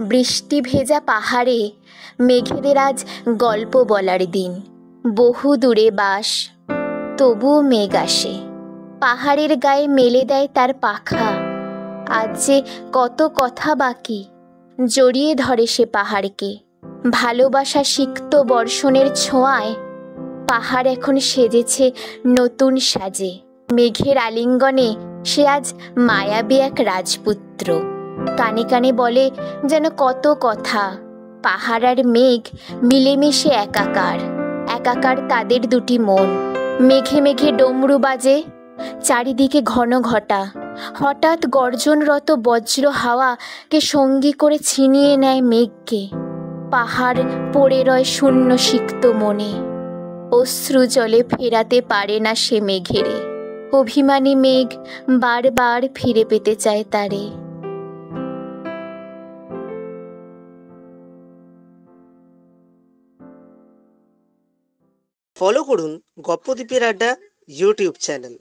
বৃষ্টি ভেজা পাহাড়ে মেঘেদের আজ গল্প বলার দিন। বহু দূরে বাস, তবুও মেঘ আসে, পাহাড়ের গায়ে মেলে দেয় তার পাখা। আজ যে কত কথা বাকি, জড়িয়ে ধরে সে পাহাড়কে। ভালোবাসা সিক্ত বর্ষণের ছোঁয়ায় পাহাড় এখন সেজেছে নতুন সাজে। মেঘের আলিঙ্গনে সে আজ মায়াবী এক রাজপুত্র। কানে কানে বলে যেন কত কথা। পাহাড় আর মেঘ মিলেমিশে একাকার, একাকার তাদের দুটি মন। মেঘে মেঘে ডমরু বাজে, চারিদিকে ঘন ঘটা। হঠাৎ গর্জনরত বজ্র হাওয়াকে সঙ্গী করে ছিনিয়ে নেয় মেঘকে। পাহাড় পড়ে রয় শূন্য সিক্ত মনে। অশ্রু জলে ফেরাতে পারে না সে মেঘেরে। অভিমানী মেঘ বারবার ফিরে পেতে চায় তারে। ফলো করুন গপ্পদ্বীপের আড্ডা ইউটিউব চ্যানেল।